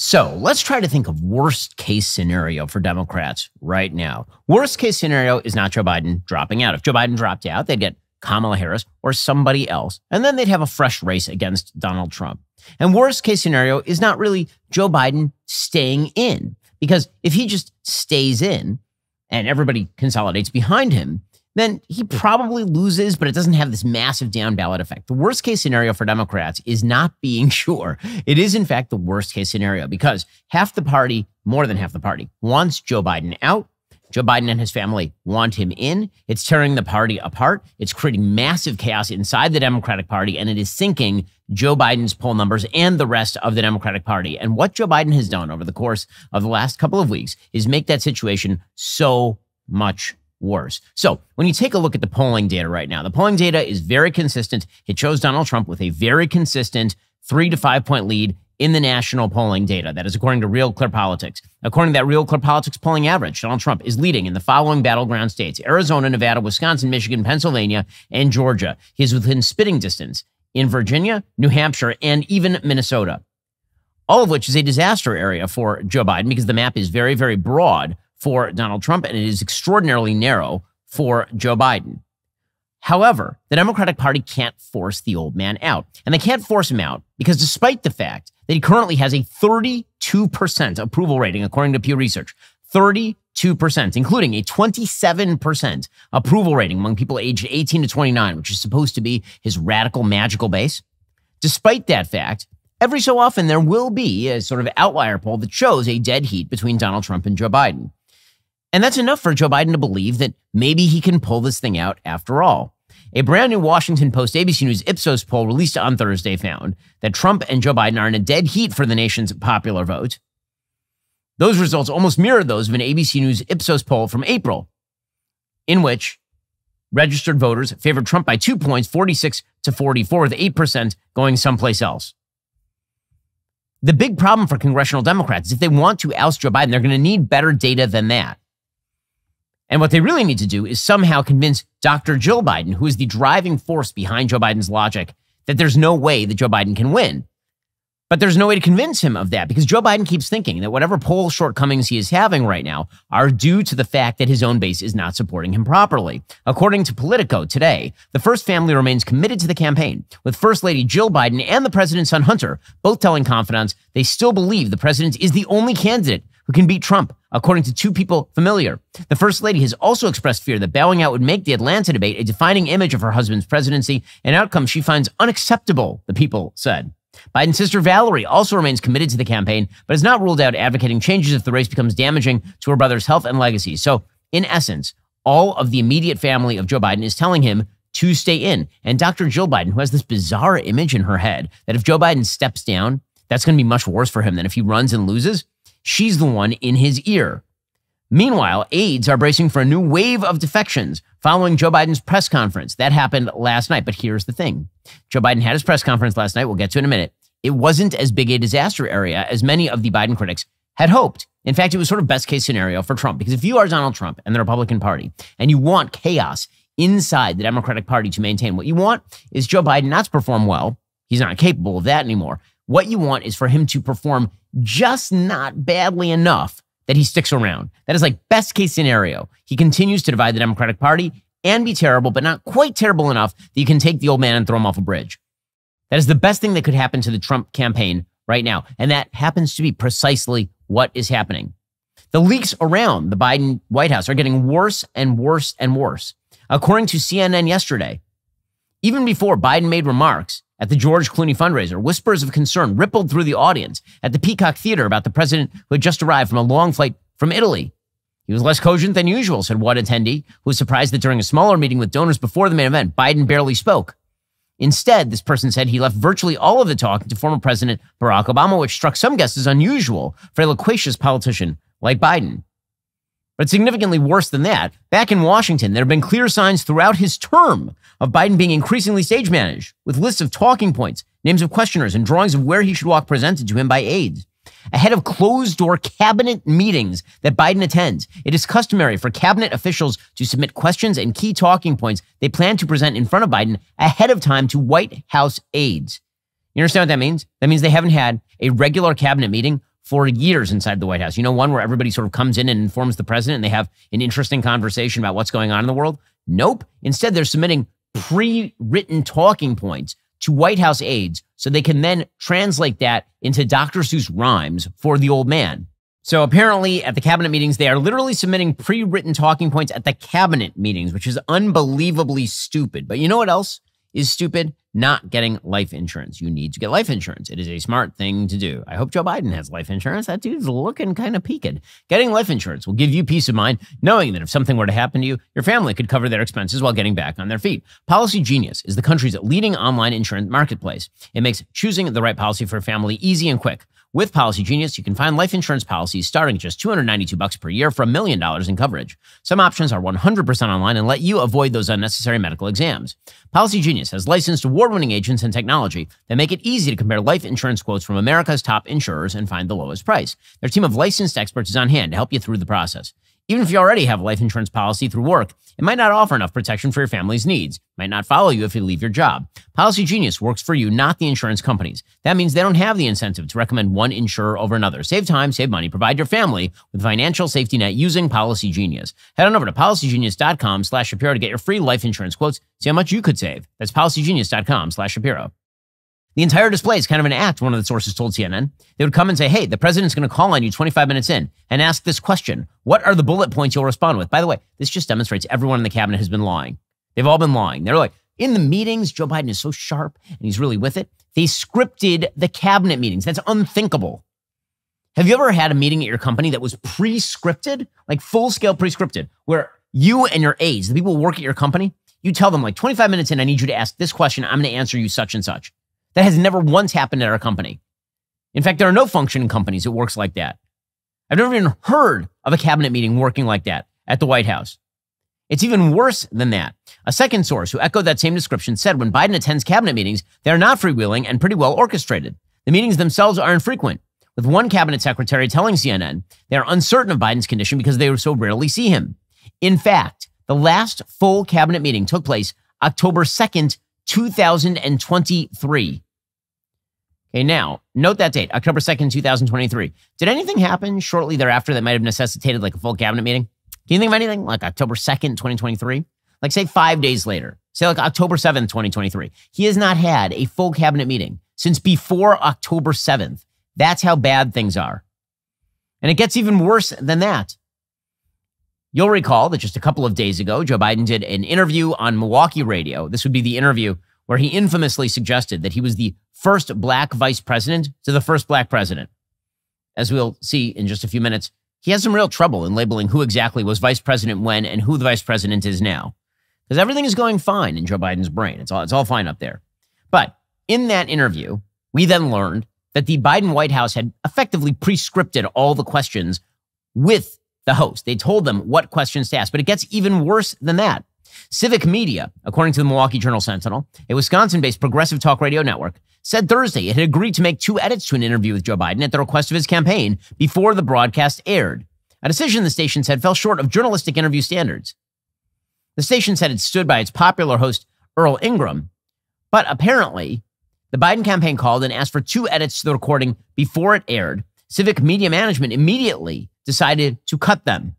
So let's try to think of worst case scenario for Democrats right now. Worst case scenario is not Joe Biden dropping out. If Joe Biden dropped out, they'd get Kamala Harris or somebody else, and then they'd have a fresh race against Donald Trump. And worst case scenario is not really Joe Biden staying in, because if he just stays in and everybody consolidates behind him, then he probably loses, but it doesn't have this massive down ballot effect. The worst case scenario for Democrats is not being sure. It is, in fact, the worst case scenario because half the party, more than half the party, wants Joe Biden out. Joe Biden and his family want him in. It's tearing the party apart. It's creating massive chaos inside the Democratic Party, and it is sinking Joe Biden's poll numbers and the rest of the Democratic Party. And what Joe Biden has done over the course of the last couple of weeks is make that situation so much worse. So when you take a look at the polling data right now, the polling data is very consistent. It shows Donald Trump with a very consistent 3 to 5 point lead in the national polling data. That is according to Real Clear Politics. According to that Real Clear Politics polling average, Donald Trump is leading in the following battleground states: Arizona, Nevada, Wisconsin, Michigan, Pennsylvania, and Georgia. He is within spitting distance in Virginia, New Hampshire, and even Minnesota, all of which is a disaster area for Joe Biden because the map is very, very broad for Donald Trump, and it is extraordinarily narrow for Joe Biden. However, the Democratic Party can't force the old man out. And they can't force him out because despite the fact that he currently has a 32% approval rating, according to Pew Research, 32%, including a 27% approval rating among people aged 18 to 29, which is supposed to be his radical, magical base. Despite that fact, every so often there will be a sort of outlier poll that shows a dead heat between Donald Trump and Joe Biden. And that's enough for Joe Biden to believe that maybe he can pull this thing out after all. A brand new Washington Post ABC News Ipsos poll released on Thursday found that Trump and Joe Biden are in a dead heat for the nation's popular vote. Those results almost mirrored those of an ABC News Ipsos poll from April, in which registered voters favored Trump by 2 points, 46 to 44, with 8% going someplace else. The big problem for congressional Democrats is if they want to oust Joe Biden, they're going to need better data than that. And what they really need to do is somehow convince Dr. Jill Biden, who is the driving force behind Joe Biden's logic, that there's no way that Joe Biden can win. But there's no way to convince him of that because Joe Biden keeps thinking that whatever poll shortcomings he is having right now are due to the fact that his own base is not supporting him properly. According to Politico today, the First family remains committed to the campaign, with First Lady Jill Biden and the president's son Hunter both telling confidants they still believe the president is the only candidate who can beat Trump, according to two people familiar. The First Lady has also expressed fear that bowing out would make the Atlanta debate a defining image of her husband's presidency, an outcome she finds unacceptable, the people said. Biden's sister Valerie also remains committed to the campaign, but has not ruled out advocating changes if the race becomes damaging to her brother's health and legacy. So, in essence, all of the immediate family of Joe Biden is telling him to stay in. And Dr. Jill Biden, who has this bizarre image in her head that if Joe Biden steps down, that's going to be much worse for him than if he runs and loses, she's the one in his ear. Meanwhile, aides are bracing for a new wave of defections following Joe Biden's press conference. That happened last night, but here's the thing. Joe Biden had his press conference last night. We'll get to it in a minute. It wasn't as big a disaster area as many of the Biden critics had hoped. In fact, it was sort of best case scenario for Trump, because if you are Donald Trump and the Republican Party and you want chaos inside the Democratic Party to maintain, what you want is Joe Biden not to perform well. He's not capable of that anymore. What you want is for him to perform just not badly enough that he sticks around. That is like best case scenario. He continues to divide the Democratic Party and be terrible, but not quite terrible enough that you can take the old man and throw him off a bridge. That is the best thing that could happen to the Trump campaign right now. And that happens to be precisely what is happening. The leaks around the Biden White House are getting worse and worse and worse. According to CNN yesterday, even before Biden made remarks at the George Clooney fundraiser, whispers of concern rippled through the audience at the Peacock Theater about the president who had just arrived from a long flight from Italy. He was less cogent than usual, said one attendee, who was surprised that during a smaller meeting with donors before the main event, Biden barely spoke. Instead, this person said he left virtually all of the talk to former President Barack Obama, which struck some guests as unusual for a loquacious politician like Biden. But significantly worse than that, back in Washington, there have been clear signs throughout his term of Biden being increasingly stage managed, with lists of talking points, names of questioners, and drawings of where he should walk presented to him by aides. Ahead of closed-door cabinet meetings that Biden attends, it is customary for cabinet officials to submit questions and key talking points they plan to present in front of Biden ahead of time to White House aides. You understand what that means? That means they haven't had a regular cabinet meeting for years inside the White House. You know, one where everybody sort of comes in and informs the president and they have an interesting conversation about what's going on in the world? Nope. Instead, they're submitting pre-written talking points to White House aides so they can then translate that into Dr. Seuss rhymes for the old man. So apparently at the cabinet meetings, they are literally submitting pre-written talking points at the cabinet meetings, which is unbelievably stupid. But you know what else is stupid? Not getting life insurance. You need to get life insurance. It is a smart thing to do. I hope Joe Biden has life insurance. That dude's looking kind of peaked. Getting life insurance will give you peace of mind, knowing that if something were to happen to you, your family could cover their expenses while getting back on their feet. Policy Genius is the country's leading online insurance marketplace. It makes choosing the right policy for a family easy and quick. With Policy Genius, you can find life insurance policies starting at just $292 per year for $1 million in coverage. Some options are 100% online and let you avoid those unnecessary medical exams. Policy Genius has licensed award-winning agents and technology that make it easy to compare life insurance quotes from America's top insurers and find the lowest price. Their team of licensed experts is on hand to help you through the process. Even if you already have a life insurance policy through work, it might not offer enough protection for your family's needs. It might not follow you if you leave your job. Policy Genius works for you, not the insurance companies. That means they don't have the incentive to recommend one insurer over another. Save time, save money, provide your family with financial safety net using Policy Genius. Head on over to policygenius.com/Shapiro to get your free life insurance quotes. See how much you could save. That's policygenius.com/Shapiro. The entire display is kind of an act, one of the sources told CNN. They would come and say, hey, the president's going to call on you 25 minutes in and ask this question. What are the bullet points you'll respond with? By the way, this just demonstrates everyone in the cabinet has been lying. They've all been lying. They're like, in the meetings, Joe Biden is so sharp and he's really with it. They scripted the cabinet meetings. That's unthinkable. Have you ever had a meeting at your company that was pre-scripted, like full-scale pre-scripted, where you and your aides, the people who work at your company, you tell them like 25 minutes in, I need you to ask this question. I'm going to answer you such and such. That has never once happened at our company. In fact, there are no functioning companies that works like that. I've never even heard of a cabinet meeting working like that at the White House. It's even worse than that. A second source who echoed that same description said when Biden attends cabinet meetings, they're not freewheeling and pretty well orchestrated. The meetings themselves are infrequent, with one cabinet secretary telling CNN they are uncertain of Biden's condition because they so rarely see him. In fact, the last full cabinet meeting took place October 2nd, 2023. Okay, now, note that date, October 2nd, 2023. Did anything happen shortly thereafter that might have necessitated like a full cabinet meeting? Can you think of anything like October 2nd, 2023? Like say 5 days later, say like October 7th, 2023. He has not had a full cabinet meeting since before October 7th. That's how bad things are. And it gets even worse than that. You'll recall that just a couple of days ago, Joe Biden did an interview on Milwaukee radio. This would be the interview where he infamously suggested that he was the first black vice president to the first black president. As we'll see in just a few minutes, he has some real trouble in labeling who exactly was vice president when and who the vice president is now. Because everything is going fine in Joe Biden's brain. It's all fine up there. But in that interview, we then learned that the Biden White House had effectively pre-scripted all the questions with the host. They told them what questions to ask, but it gets even worse than that. Civic Media, according to the Milwaukee Journal-Sentinel, a Wisconsin-based progressive talk radio network, said Thursday it had agreed to make 2 edits to an interview with Joe Biden at the request of his campaign before the broadcast aired. A decision the station said fell short of journalistic interview standards. The station said it stood by its popular host, Earl Ingram, but apparently the Biden campaign called and asked for 2 edits to the recording before it aired. Civic Media management immediately decided to cut them.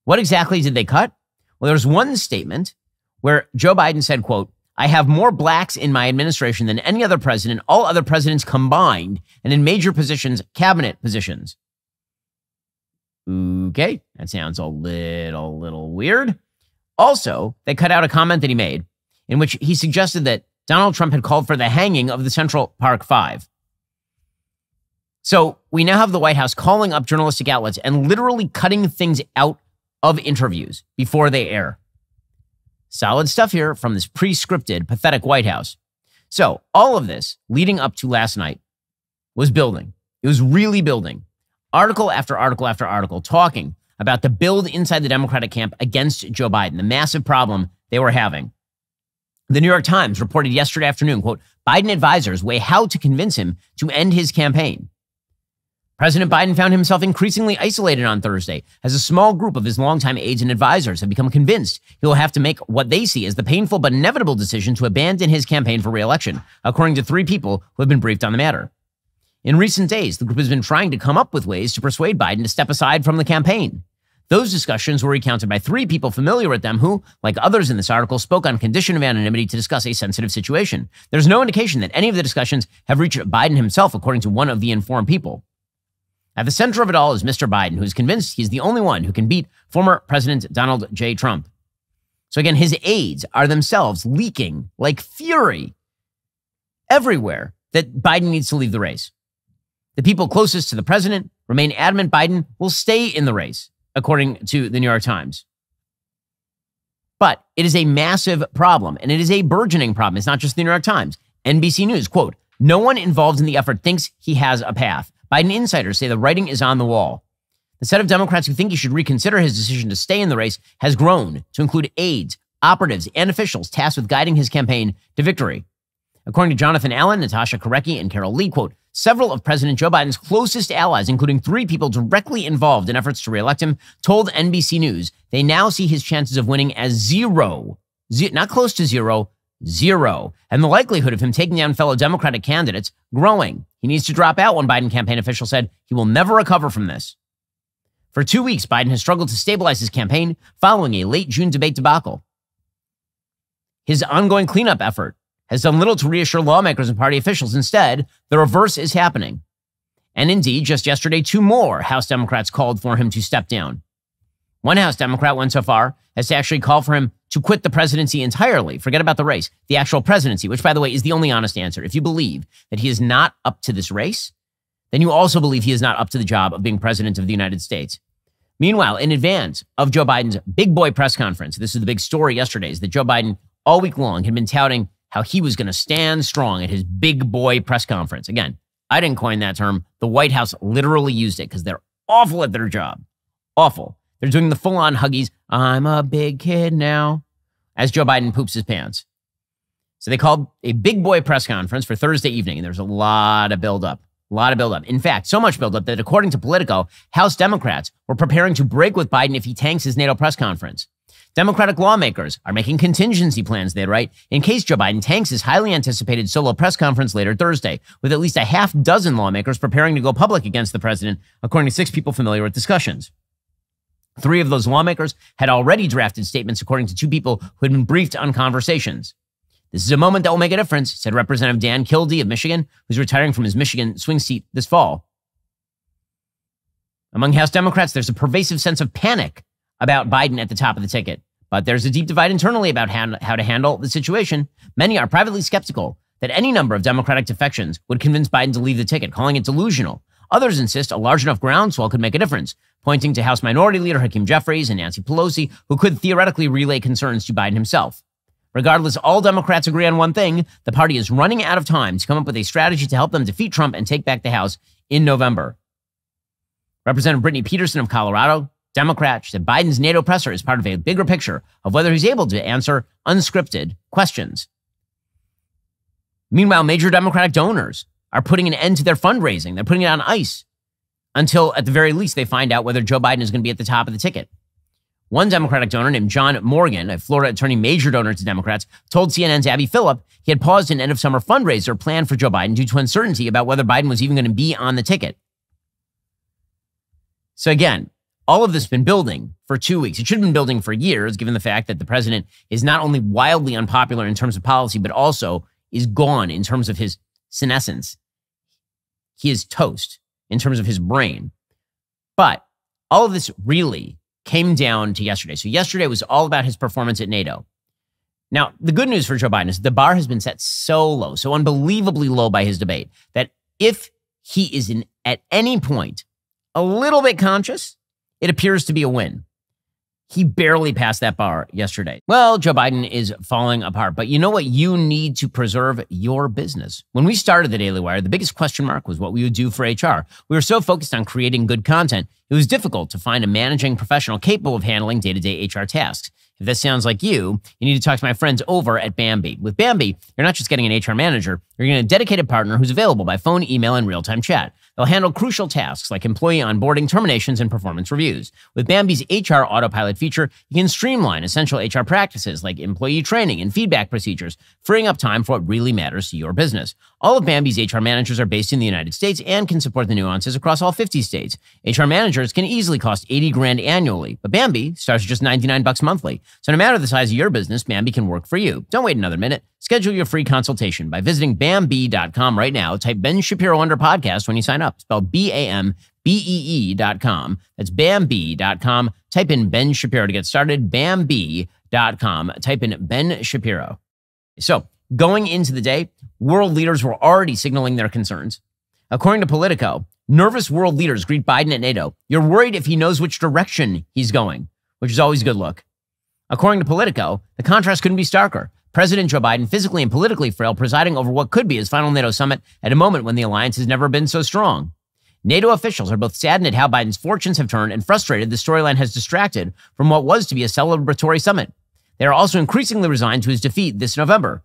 What exactly did they cut? Well, there's one statement where Joe Biden said, quote, I have more blacks in my administration than any other president, all other presidents combined, and in major positions, cabinet positions. Okay, that sounds a little weird. Also, they cut out a comment that he made in which he suggested that Donald Trump had called for the hanging of the Central Park Five. So we now have the White House calling up journalistic outlets and literally cutting things out of interviews before they air. Solid stuff here from this pre-scripted, pathetic White House. So all of this leading up to last night was building. It was really building. Article after article after article talking about the build inside the Democratic camp against Joe Biden, the massive problem they were having. The New York Times reported yesterday afternoon, quote, Biden advisors weigh how to convince him to end his campaign. President Biden found himself increasingly isolated on Thursday as a small group of his longtime aides and advisors have become convinced he will have to make what they see as the painful but inevitable decision to abandon his campaign for re-election, according to 3 people who have been briefed on the matter. In recent days, the group has been trying to come up with ways to persuade Biden to step aside from the campaign. Those discussions were recounted by 3 people familiar with them who, like others in this article, spoke on condition of anonymity to discuss a sensitive situation. There's no indication that any of the discussions have reached Biden himself, according to one of the informed people. At the center of it all is Mr. Biden, who is convinced he's the only one who can beat former President Donald J. Trump. So again, his aides are themselves leaking like fury everywhere that Biden needs to leave the race. The people closest to the president remain adamant Biden will stay in the race, according to the New York Times. But it is a massive problem, and it is a burgeoning problem. It's not just the New York Times. NBC News, quote, "No one involved in the effort thinks he has a path. Biden insiders say the writing is on the wall." The set of Democrats who think he should reconsider his decision to stay in the race has grown to include aides, operatives, and officials tasked with guiding his campaign to victory. According to Jonathan Allen, Natasha Korecki, and Carol Lee, quote, "Several of President Joe Biden's closest allies, including 3 people directly involved in efforts to reelect him, told NBC News they now see his chances of winning as zero, not close to zero, zero, and the likelihood of him taking down fellow Democratic candidates growing. He needs to drop out," one Biden campaign official said. "He will never recover from this." For 2 weeks, Biden has struggled to stabilize his campaign following a late June debate debacle. His ongoing cleanup effort has done little to reassure lawmakers and party officials. Instead, the reverse is happening. And indeed, just yesterday, 2 more House Democrats called for him to step down. One House Democrat went so far as to actually call for him to quit the presidency entirely. Forget about the race, the actual presidency, which, by the way, is the only honest answer. If you believe that he is not up to this race, then you also believe he is not up to the job of being president of the United States. Meanwhile, in advance of Joe Biden's big boy press conference, this is the big story yesterday, is that Joe Biden all week long had been touting how he was going to stand strong at his big boy press conference. Again, I didn't coin that term. The White House literally used it because they're awful at their job. Awful. They're doing the full-on huggies, "I'm a big kid now," as Joe Biden poops his pants. So they called a big boy press conference for Thursday evening, and there's a lot of buildup. In fact, so much buildup that according to Politico, House Democrats were preparing to break with Biden if he tanks his NATO press conference. Democratic lawmakers are making contingency plans, they write, in case Joe Biden tanks his highly anticipated solo press conference later Thursday, with at least a half dozen lawmakers preparing to go public against the president, according to 6 people familiar with discussions. 3 of those lawmakers had already drafted statements, according to 2 people who had been briefed on conversations. "This is a moment that will make a difference," said Representative Dan Kildee of Michigan, who's retiring from his Michigan swing seat this fall. Among House Democrats, there's a pervasive sense of panic about Biden at the top of the ticket. But there's a deep divide internally about how to handle the situation. Many are privately skeptical that any number of Democratic defections would convince Biden to leave the ticket, calling it delusional. Others insist a large enough groundswell could make a difference, pointing to House Minority Leader Hakeem Jeffries and Nancy Pelosi, who could theoretically relay concerns to Biden himself. Regardless, all Democrats agree on one thing: the party is running out of time to come up with a strategy to help them defeat Trump and take back the House in November. Representative Brittany Peterson of Colorado, Democrat, said Biden's NATO presser is part of a bigger picture of whether he's able to answer unscripted questions. Meanwhile, major Democratic donors are putting an end to their fundraising. They're putting it on ice until, at the very least, they find out whether Joe Biden is going to be at the top of the ticket. One Democratic donor named John Morgan, a Florida attorney major donor to Democrats, told CNN's Abby Phillip he had paused an end-of-summer fundraiser planned for Joe Biden due to uncertainty about whether Biden was even going to be on the ticket. So again, all of this has been building for 2 weeks. It should have been building for years, given the fact that the president is not only wildly unpopular in terms of policy, but also is gone in terms of his senescence. He is toast in terms of his brain. But all of this really came down to yesterday. So yesterday was all about his performance at NATO. Now, the good news for Joe Biden is the bar has been set so low, so unbelievably low by his debate, that if he is at any point a little bit conscious, it appears to be a win. He barely passed that bar yesterday. Well, Joe Biden is falling apart, but you know what? You need to preserve your business. When we started the Daily Wire, the biggest question mark was what we would do for HR. We were so focused on creating good content, it was difficult to find a managing professional capable of handling day-to-day HR tasks. If this sounds like you need to talk to my friends over at Bambee. With Bambee, you're not just getting an HR manager, you're getting a dedicated partner who's available by phone, email, and real-time chat. They'll handle crucial tasks like employee onboarding, terminations, and performance reviews. With Bambee's HR Autopilot feature, you can streamline essential HR practices like employee training and feedback procedures, freeing up time for what really matters to your business. All of Bambee's HR managers are based in the United States and can support the nuances across all 50 states. HR managers can easily cost $80,000 annually, but Bambee starts at just $99 monthly. So no matter the size of your business, Bambee can work for you. Don't wait another minute. Schedule your free consultation by visiting Bambee.com right now. Type Ben Shapiro under podcast when you sign up. Spelled BAMBEE.com. That's Bambee.com. Type in Ben Shapiro to get started. Bambee.com. Type in Ben Shapiro. So going into the day, world leaders were already signaling their concerns. According to Politico, nervous world leaders greet Biden at NATO. You're worried if he knows which direction he's going, which is always a good look. According to Politico, the contrast couldn't be starker. President Joe Biden, physically and politically frail, presiding over what could be his final NATO summit at a moment when the alliance has never been so strong. NATO officials are both saddened at how Biden's fortunes have turned and frustrated the storyline has distracted from what was to be a celebratory summit. They are also increasingly resigned to his defeat this November.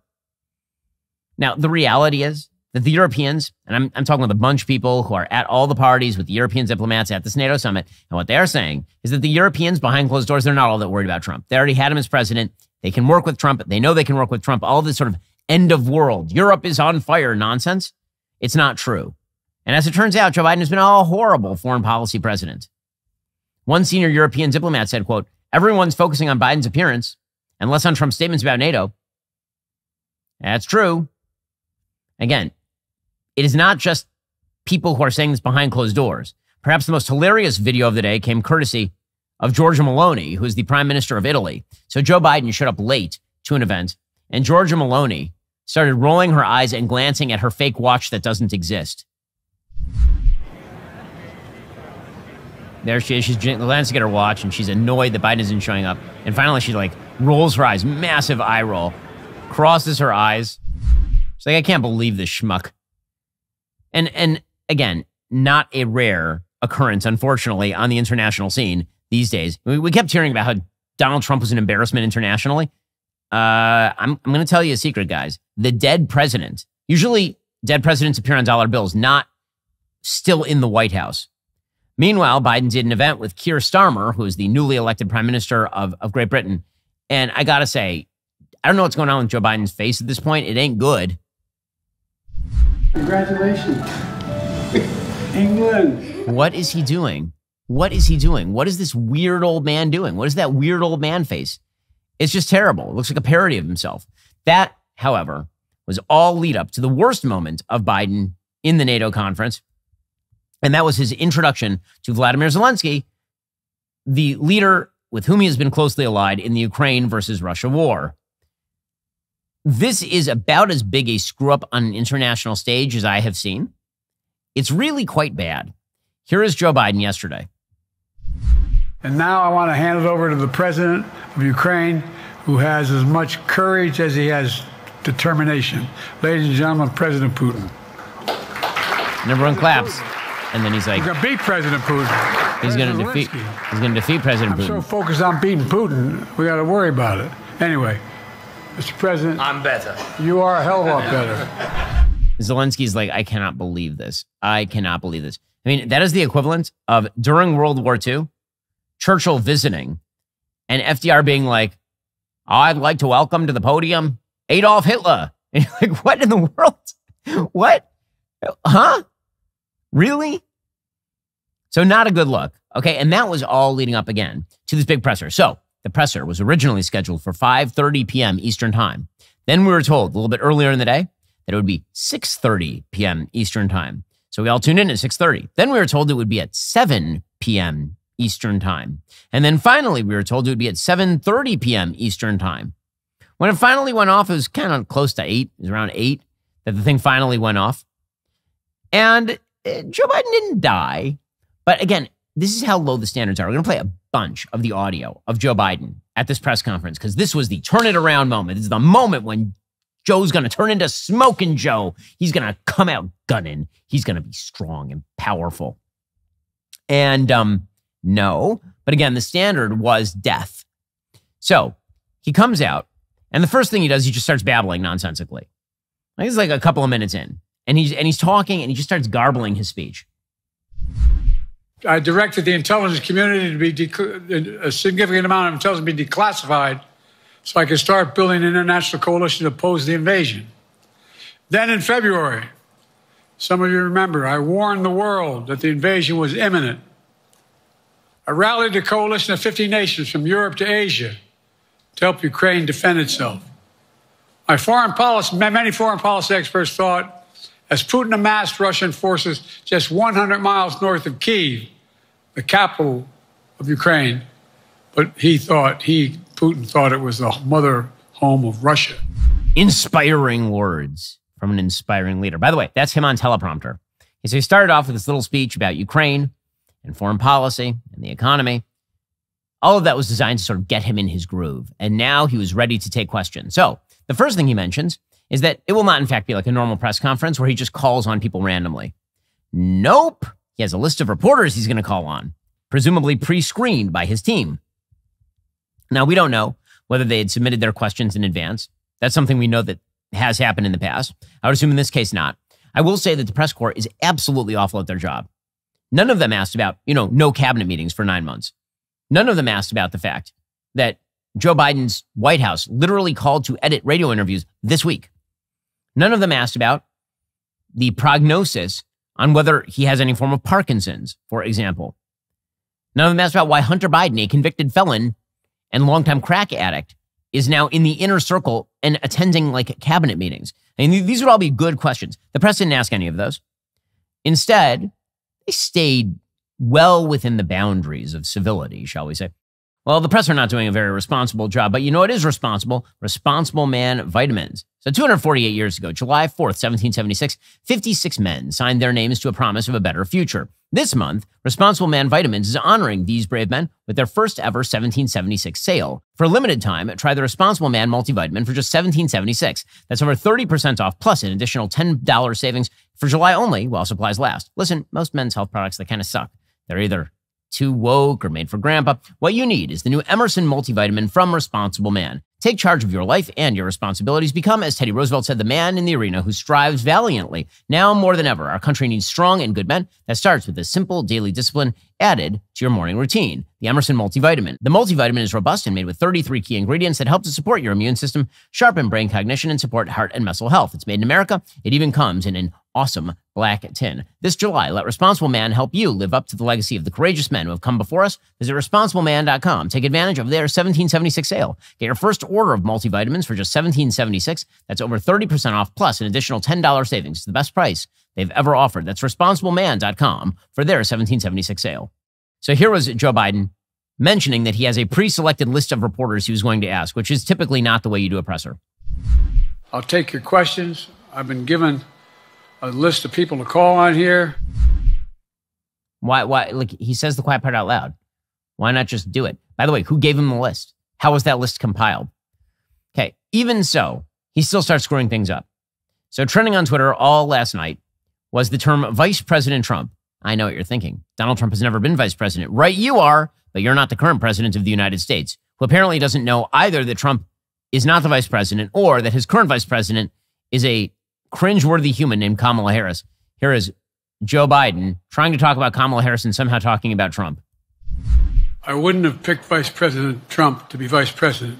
Now, the reality is that the Europeans, and I'm talking with a bunch of people who are at all the parties with the European diplomats at this NATO summit, and what they are saying is that the Europeans behind closed doors, they're not all that worried about Trump. They already had him as president. They can work with Trump. They know they can work with Trump. All this sort of end of world, Europe is on fire nonsense. It's not true. And as it turns out, Joe Biden has been a horrible foreign policy president. One senior European diplomat said, quote, everyone's focusing on Biden's appearance and less on Trump's statements about NATO. That's true. Again, it is not just people who are saying this behind closed doors. Perhaps the most hilarious video of the day came courtesy of Giorgia Meloni, who is the prime minister of Italy. So Joe Biden showed up late to an event, and Giorgia Meloni started rolling her eyes and glancing at her fake watch that doesn't exist. There she is. She's glancing at her watch, and she's annoyed that Biden isn't showing up. And finally, she rolls her eyes, massive eye roll, crosses her eyes. She's like, I can't believe this schmuck. And again, not a rare occurrence, unfortunately, on the international scene these days. We kept hearing about how Donald Trump was an embarrassment internationally. I'm going to tell you a secret, guys. The dead president, usually dead presidents appear on dollar bills, not still in the White House. Meanwhile, Biden did an event with Keir Starmer, who is the newly elected prime minister of Great Britain. And I got to say, I don't know what's going on with Joe Biden's face at this point. It ain't good. Congratulations, England. What is he doing? What is he doing? What is this weird old man doing? What is that weird old man face? It's just terrible. It looks like a parody of himself. That, however, was all lead up to the worst moment of Biden in the NATO conference. And that was his introduction to Vladimir Zelensky, the leader with whom he has been closely allied in the Ukraine versus Russia war. This is about as big a screw up on an international stage as I have seen. It's really quite bad. Here is Joe Biden yesterday. And now I want to hand it over to the president of Ukraine, who has as much courage as he has determination. Ladies and gentlemen, President Putin. And everyone claps. And then he's like, we're going to beat President Putin. He's going to defeat President Putin. I'm so focused on beating Putin, we got to worry about it. Anyway, Mr. President. I'm better. You are a hell of a lot better. Zelensky's like, I cannot believe this. I cannot believe this. I mean, that is the equivalent of during World War II, Churchill visiting and FDR being like, I'd like to welcome to the podium Adolf Hitler. And you're like, what in the world? What? Huh? Really? So not a good look. Okay, and that was all leading up again to this big presser. So the presser was originally scheduled for 5:30 p.m. Eastern time. Then we were told a little bit earlier in the day that it would be 6:30 p.m. Eastern time. So we all tuned in at 6:30. Then we were told it would be at 7 p.m. Eastern time. And then finally we were told it would be at 7:30 p.m. Eastern time. When it finally went off, it was kind of close to 8. It was around 8 that the thing finally went off. And Joe Biden didn't die. But again, this is how low the standards are. We're going to play a bunch of the audio of Joe Biden at this press conference because this was the turn it around moment. This is the moment when Joe's going to turn into Smoking Joe. He's going to come out gunning. He's going to be strong and powerful. And no, but again, the standard was death. So he comes out, and the first thing he does, he just starts babbling nonsensically. Like, it's like a couple of minutes in, and he's talking, and he just starts garbling his speech. I directed the intelligence community to be a significant amount of intelligence be declassified so I could start building an international coalition to oppose the invasion. Then in February, some of you remember, I warned the world that the invasion was imminent. I rallied a coalition of 50 nations from Europe to Asia to help Ukraine defend itself. Many foreign policy experts thought, as Putin amassed Russian forces just 100 miles north of Kyiv, the capital of Ukraine, but Putin thought it was the mother home of Russia. Inspiring words from an inspiring leader. By the way, that's him on teleprompter. So he started off with this little speech about Ukraine and foreign policy and the economy. All of that was designed to sort of get him in his groove. And now he was ready to take questions. So the first thing he mentions is that it will not, in fact, be like a normal press conference where he just calls on people randomly. Nope. He has a list of reporters he's going to call on, presumably pre-screened by his team. Now, we don't know whether they had submitted their questions in advance. That's something we know that has happened in the past. I would assume in this case not. I will say that the press corps is absolutely awful at their job. None of them asked about, no cabinet meetings for 9 months. None of them asked about the fact that Joe Biden's White House literally called to edit radio interviews this week. None of them asked about the prognosis on whether he has any form of Parkinson's, for example. None of them asked about why Hunter Biden, a convicted felon and longtime crack addict, is now in the inner circle and attending cabinet meetings. I mean, these would all be good questions. The press didn't ask any of those. Instead, they stayed well within the boundaries of civility, shall we say. Well, the press are not doing a very responsible job, but you know what is responsible? Responsible Man Vitamins. So 248 years ago, July 4th, 1776, 56 men signed their names to a promise of a better future. This month, Responsible Man Vitamins is honoring these brave men with their first ever 1776 sale. For a limited time, try the Responsible Man multivitamin for just $17.76. That's over 30% off, plus an additional $10 savings for July only while supplies last. Listen, most men's health products, they kind of suck. They're either too woke or made for grandpa. What you need is the new Emerson multivitamin from Responsible Man. Take charge of your life and your responsibilities. Become, as Teddy Roosevelt said, the man in the arena who strives valiantly. Now more than ever, our country needs strong and good men. That starts with a simple daily discipline added to your morning routine. The Emerson multivitamin. The multivitamin is robust and made with 33 key ingredients that help to support your immune system, sharpen brain cognition, and support heart and muscle health. It's made in America. It even comes in an awesome black tin. This July, let Responsible Man help you live up to the legacy of the courageous men who have come before us. Visit responsibleman.com. Take advantage of their 1776 sale. Get your first order of multivitamins for just $17.76. That's over 30% off, plus an additional $10 savings. It's the best price they've ever offered. That's responsibleman.com for their 1776 sale. So here was Joe Biden mentioning that he has a pre-selected list of reporters he was going to ask, which is typically not the way you do a presser. I'll take your questions. I've been given a list of people to call on here. Why? Like, he says the quiet part out loud. Why not just do it? By the way, who gave him the list? How was that list compiled? Okay, even so, he still starts screwing things up. So trending on Twitter all last night was the term Vice President Trump. I know what you're thinking. Donald Trump has never been vice president. Right, you are, but you're not the current president of the United States, who apparently doesn't know either that Trump is not the vice president or that his current vice president is a cringeworthy human named Kamala Harris. Here is Joe Biden trying to talk about Kamala Harris and somehow talking about Trump. I wouldn't have picked Vice President Trump to be vice president,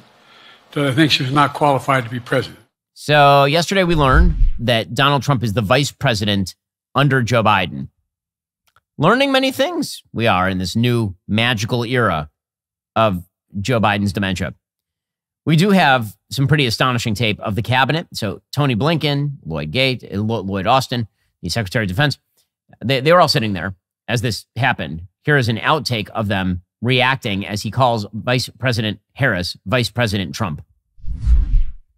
but I think she was not qualified to be president. So yesterday we learned that Donald Trump is the vice president under Joe Biden. Learning many things we are in this new magical era of Joe Biden's dementia. We do have some pretty astonishing tape of the cabinet. So Tony Blinken, Lloyd Austin, the Secretary of Defense, they were all sitting there as this happened. Here is an outtake of them reacting as he calls Vice President Harris Vice President Trump.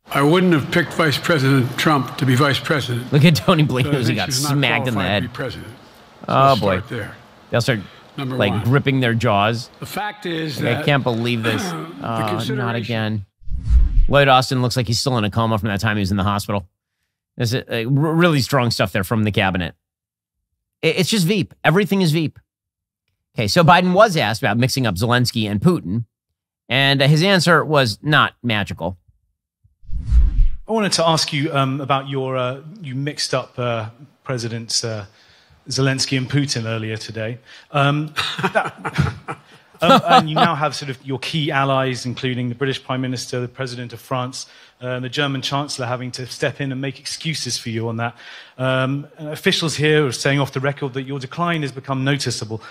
I wouldn't have picked Vice President Trump to be vice president. Look at Tony Blinken as he got smacked in the head. Oh boy. They'll start gripping their jaws. The fact is that I can't believe this. Not again. Lloyd Austin looks like he's still in a coma from that time he was in the hospital. There's really strong stuff there from the cabinet. It's just Veep. Everything is Veep. Okay, so Biden was asked about mixing up Zelensky and Putin, And his answer was not magical. I wanted to ask you about your, you mixed up Presidents Zelensky and Putin earlier today. And you now have sort of your key allies, including the British Prime Minister, the President of France, and the German Chancellor having to step in and make excuses for you on that. Officials here are saying off the record that your decline has become noticeable.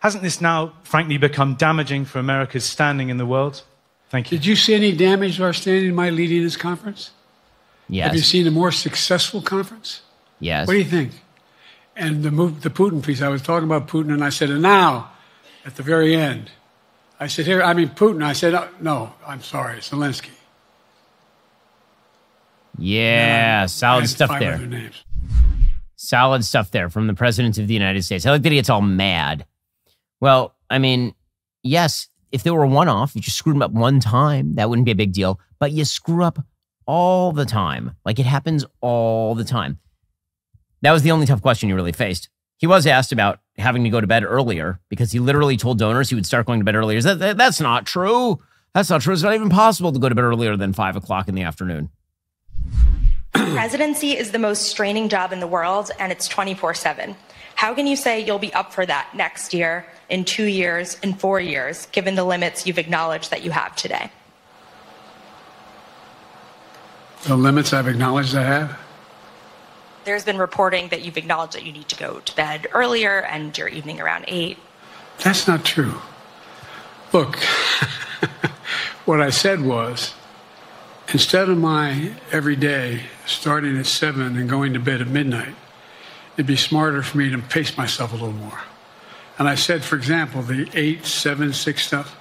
Hasn't this now, frankly, become damaging for America's standing in the world? Thank you. Did you see any damage to our standing by leading this conference? Yes. Have you seen a more successful conference? Yes. What do you think? And the Putin piece, I was talking about Putin, and I said, and now, at the very end, I said, Putin. I said, no, I'm sorry, Zelensky. Yeah, solid stuff there. Names. Solid stuff there from the President of the United States. I like that he gets all mad. Well, I mean, yes, if there were one-off, you just screwed him up one time, that wouldn't be a big deal. But you screw up all the time. Like, it happens all the time. That was the only tough question he really faced. He was asked about having to go to bed earlier because he literally told donors he would start going to bed earlier. That's not true. That's not true. It's not even possible to go to bed earlier than 5 o'clock in the afternoon. Presidency is the most straining job in the world, and it's 24/7. How can you say you'll be up for that next year, in 2 years, in 4 years, given the limits you've acknowledged that you have today? The limits I've acknowledged I have? There's been reporting that you've acknowledged that you need to go to bed earlier and your evening around 8. That's not true. Look, what I said was, instead of my every day starting at 7 and going to bed at midnight, it'd be smarter for me to pace myself a little more. And I said, for example, the 8, 7, 6 stuff,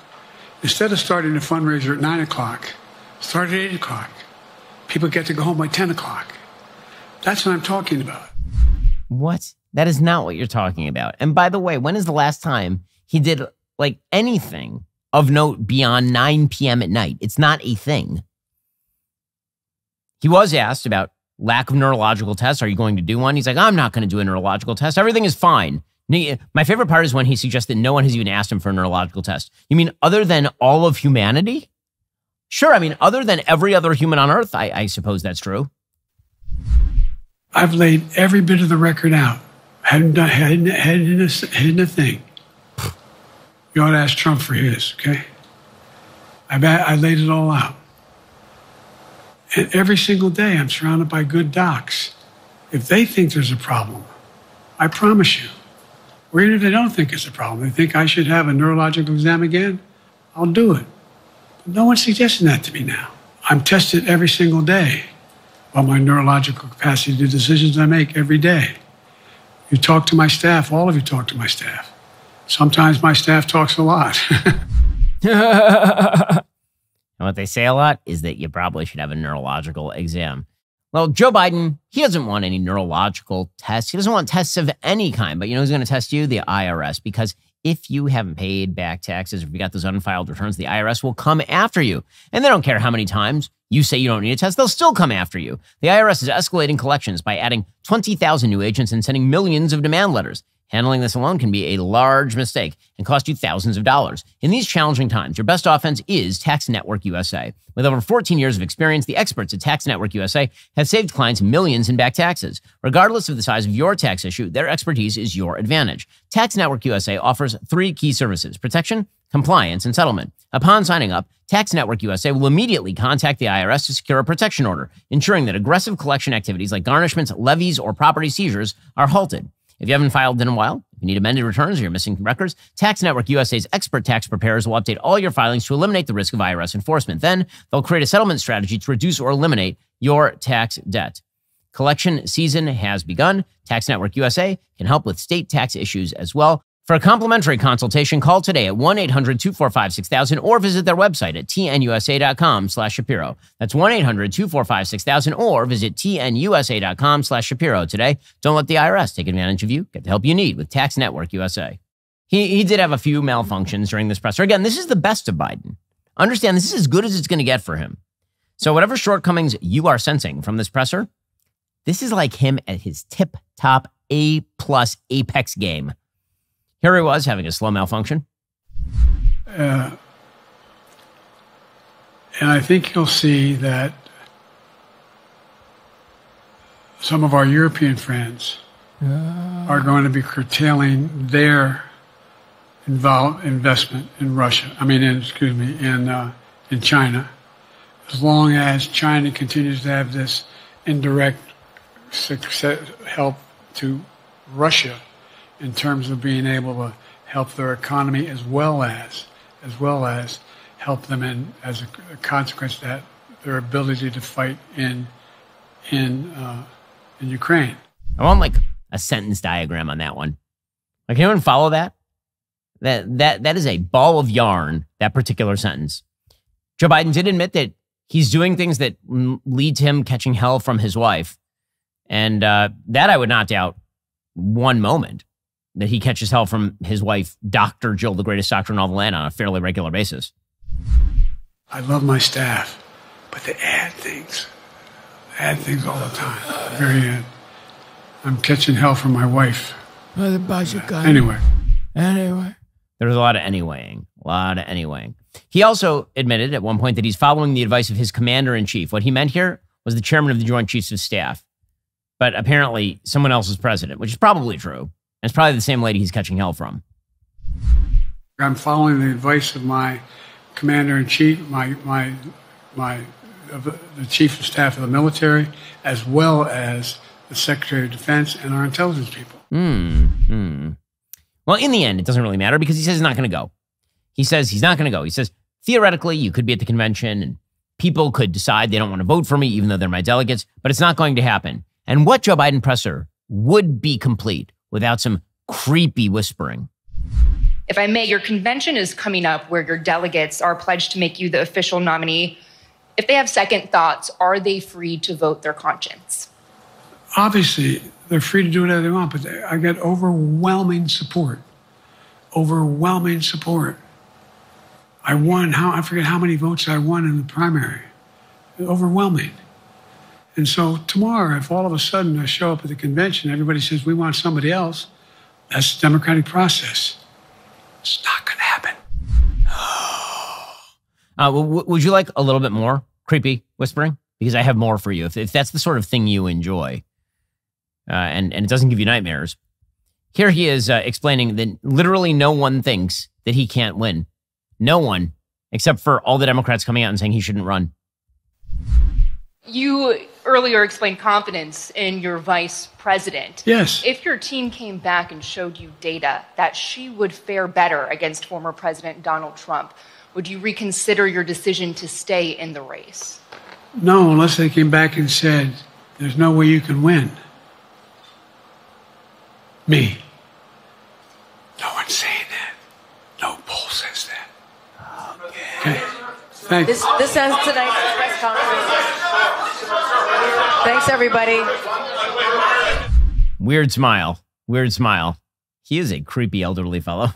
instead of starting a fundraiser at 9 o'clock, start at 8 o'clock. People get to go home by 10 o'clock. That's what I'm talking about. What? That is not what you're talking about. And by the way, when is the last time he did like anything of note beyond 9 p.m. at night? It's not a thing. He was asked about lack of neurological tests. Are you going to do one? He's like, I'm not going to do a neurological test. Everything is fine. My favorite part is when he suggests that no one has even asked him for a neurological test. You mean other than all of humanity? Sure, I mean, other than every other human on Earth, I suppose that's true. I've laid every bit of the record out. Hadn't a thing. You ought to ask Trump for his, okay? I laid it all out. And every single day, I'm surrounded by good docs. If they think there's a problem, I promise you, or even if they don't think it's a problem, they think I should have a neurological exam again, I'll do it. But no one's suggesting that to me now. I'm tested every single day about my neurological capacity to do decisions I make every day. You talk to my staff, all of you talk to my staff. Sometimes my staff talks a lot. And what they say a lot is that you probably should have a neurological exam. Well, Joe Biden, he doesn't want any neurological tests. He doesn't want tests of any kind. But you know who's going to test you? The IRS. Because if you haven't paid back taxes, or if you got those unfiled returns, the IRS will come after you. And they don't care how many times you say you don't need a test, they'll still come after you. The IRS is escalating collections by adding 20,000 new agents and sending millions of demand letters. Handling this alone can be a large mistake and cost you thousands of dollars. In these challenging times, your best offense is Tax Network USA. With over 14 years of experience, the experts at Tax Network USA have saved clients millions in back taxes. Regardless of the size of your tax issue, their expertise is your advantage. Tax Network USA offers 3 key services: protection, compliance, and settlement. Upon signing up, Tax Network USA will immediately contact the IRS to secure a protection order, ensuring that aggressive collection activities like garnishments, levies, or property seizures are halted. If you haven't filed in a while, if you need amended returns or you're missing records, Tax Network USA's expert tax preparers will update all your filings to eliminate the risk of IRS enforcement. Then, they'll create a settlement strategy to reduce or eliminate your tax debt. Collection season has begun. Tax Network USA can help with state tax issues as well. For a complimentary consultation, call today at 1-800-245-6000 or visit their website at tnusa.com/Shapiro. That's 1-800-245-6000 or visit tnusa.com/Shapiro today. Don't let the IRS take advantage of you. Get the help you need with Tax Network USA. He did have a few malfunctions during this presser. Again, this is the best of Biden. Understand, this is as good as it's going to get for him. So whatever shortcomings you are sensing from this presser, this is like him at his tip-top A+ apex game. Here he was having a slow malfunction. And I think you'll see that some of our European friends are going to be curtailing their investment in Russia. In China, as long as China continues to have this indirect help to Russia in terms of being able to help their economy as well as help them in, as a consequence of that, their ability to fight in Ukraine. I want like a sentence diagram on that one. Like, can anyone follow that? That is a ball of yarn, that particular sentence. Joe Biden did admit that he's doing things that lead to him catching hell from his wife. And that I would not doubt one moment, that he catches hell from his wife, Dr. Jill, the greatest doctor in all the land, on a fairly regular basis. I love my staff, but they add things all the time. Very end. I'm catching hell from my wife. Anyway. There's a lot of anywaying. He also admitted at one point that he's following the advice of his commander-in-chief. What he meant here was the chairman of the Joint Chiefs of Staff. But apparently someone else is president, which is probably true. And it's probably the same lady he's catching hell from. I'm following the advice of my commander-in-chief, the chief of staff of the military, as well as the Secretary of Defense and our intelligence people. Well, in the end, it doesn't really matter because he says he's not going to go. He says he's not going to go. He says, theoretically, you could be at the convention and people could decide they don't want to vote for me, even though they're my delegates, but it's not going to happen. And what Joe Biden presser would be complete without some creepy whispering? If I may, your convention is coming up where your delegates are pledged to make you the official nominee. If they have second thoughts, are they free to vote their conscience? Obviously, they're free to do whatever they want, but I get overwhelming support. Overwhelming support. I won, I forget how many votes I won in the primary. Overwhelming. And so tomorrow, if all of a sudden I show up at the convention, everybody says, we want somebody else, that's the democratic process. It's not going to happen. Would you like a little bit more creepy whispering? Because I have more for you. If that's the sort of thing you enjoy, and it doesn't give you nightmares. Here he is explaining that literally no one thinks that he can't win. No one, except for all the Democrats coming out and saying he shouldn't run. You earlier explained confidence in your vice president. Yes. If your team came back and showed you data that she would fare better against former President Donald Trump, would you reconsider your decision to stay in the race? No, unless they came back and said, there's no way you can win. Me. No one's saying that. No poll says that. Okay. Thanks. This ends tonight's press conference. Thanks, everybody. Weird smile. Weird smile. He is a creepy elderly fellow.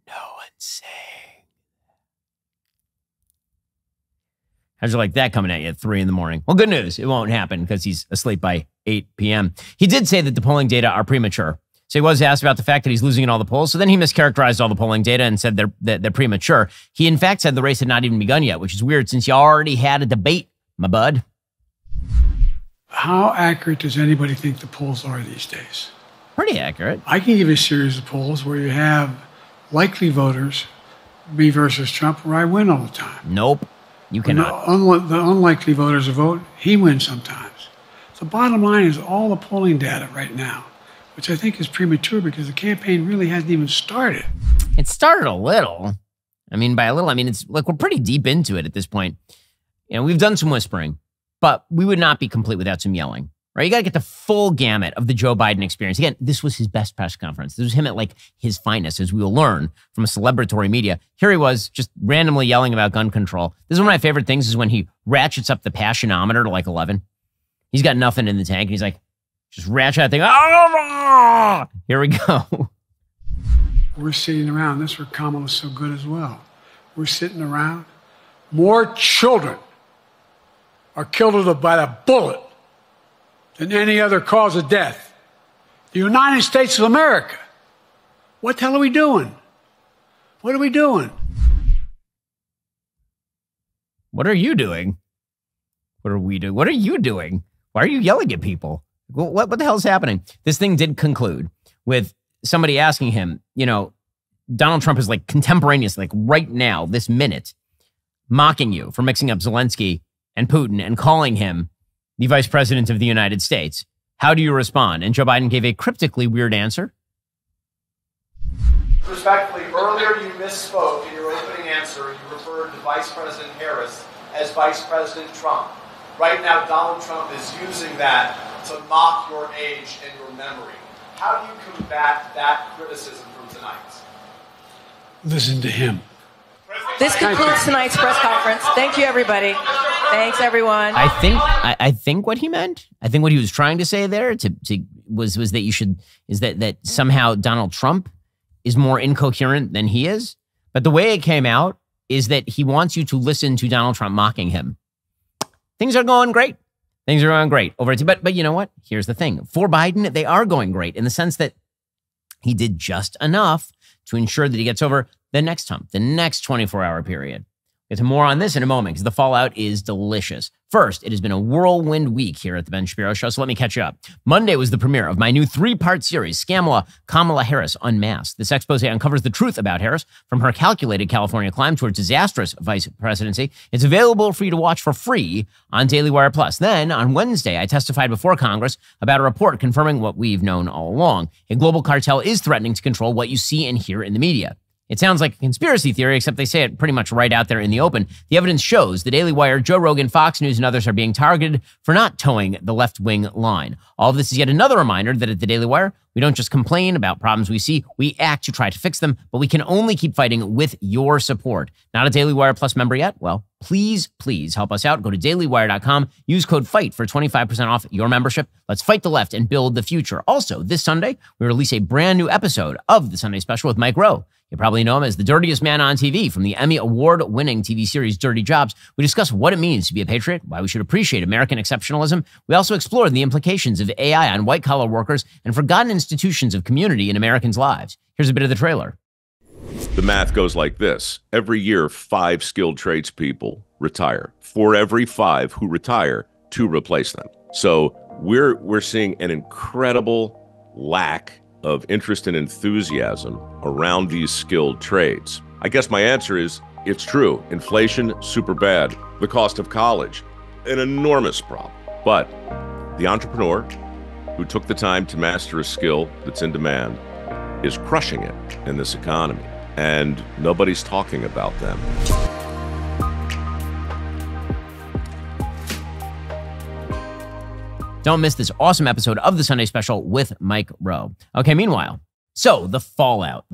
No one's saying. How'd you like that coming at you at 3 a.m? Well, good news. It won't happen because he's asleep by 8 p.m. He did say that the polling data are premature. So he was asked about the fact that he's losing in all the polls. So then he mischaracterized all the polling data and said they're premature. He, in fact, said the race had not even begun yet, which is weird since you already had a debate, my bud. How accurate does anybody think the polls are these days? Pretty accurate. I can give you a series of polls where you have likely voters, me versus Trump, where I win all the time. Nope, you cannot. The unlikely voters who vote, he wins sometimes. The bottom line is all the polling data right now, which I think is premature because the campaign really hasn't even started. It started a little. I mean, by a little, I mean, it's like we're pretty deep into it at this point. You know, we've done some whispering, but we would not be complete without some yelling, right? You got to get the full gamut of the Joe Biden experience. Again, this was his best press conference. This was him at like his finest, as we will learn from a celebratory media. Here he was just randomly yelling about gun control. This is one of my favorite things is when he ratchets up the passionometer to like 11. He's got nothing in the tank. And he's like, just ratchet that thing. Oh, here we go. We're sitting around. That's where Kamala's so good as well. We're sitting around. More children are killed by a bullet than any other cause of death. The United States of America. What the hell are we doing? What are we doing? What are you doing? What are we doing? What are you doing? Why are you yelling at people? What the hell is happening? This thing did conclude with somebody asking him, Donald Trump is like contemporaneous, like right now, this minute, mocking you for mixing up Zelensky and Putin and calling him the vice president of the United States. How do you respond? And Joe Biden gave a cryptically weird answer. Respectfully, earlier you misspoke in your opening answer. You referred to Vice President Harris as Vice President Trump. Right now, Donald Trump is using that to mock your age and your memory. How do you combat that criticism from tonight? Listen to him. This concludes tonight's press conference. Thank you, everybody. Thanks, everyone. I think what he meant, I think what he was trying to say there was that somehow Donald Trump is more incoherent than he is. But the way it came out is that he wants you to listen to Donald Trump mocking him. Things are going great. Things are going great over at but you know what? Here's the thing. For Biden, they are going great in the sense that he did just enough to ensure that he gets over the next hump, the next 24-hour period. Get to more on this in a moment because the fallout is delicious. First, it has been a whirlwind week here at the Ben Shapiro Show, so let me catch you up. Monday was the premiere of my new 3-part series, Kamala Harris Unmasked. This expose uncovers the truth about Harris, from her calculated California climb to her disastrous vice presidency. It's available for you to watch for free on Daily Wire Plus. Then, on Wednesday, I testified before Congress about a report confirming what we've known all along. A global cartel is threatening to control what you see and hear in the media. It sounds like a conspiracy theory, except they say it pretty much right out there in the open. The evidence shows the Daily Wire, Joe Rogan, Fox News, and others are being targeted for not towing the left-wing line. All of this is yet another reminder that at the Daily Wire, we don't just complain about problems we see, we act to try to fix them, but we can only keep fighting with your support. Not a Daily Wire Plus member yet? Well, please help us out. Go to dailywire.com, use code FIGHT for 25% off your membership. Let's fight the left and build the future. Also, this Sunday, we release a brand new episode of the Sunday Special with Mike Rowe. You probably know him as the dirtiest man on TV from the Emmy Award-winning TV series Dirty Jobs. We discuss what it means to be a patriot, why we should appreciate American exceptionalism. We also explore the implications of AI on white-collar workers and forgotten institutions of community in Americans' lives. Here's a bit of the trailer. The math goes like this. Every year, 5 skilled tradespeople retire. For every 5 who retire, 2 replace them. So we're seeing an incredible lack of interest and enthusiasm around these skilled trades. I guess my answer is, it's true. Inflation, super bad. The cost of college, an enormous problem. But the entrepreneur who took the time to master a skill that's in demand is crushing it in this economy. And nobody's talking about them. Don't miss this awesome episode of the Sunday Special with Mike Rowe. Okay, meanwhile, so the fallout.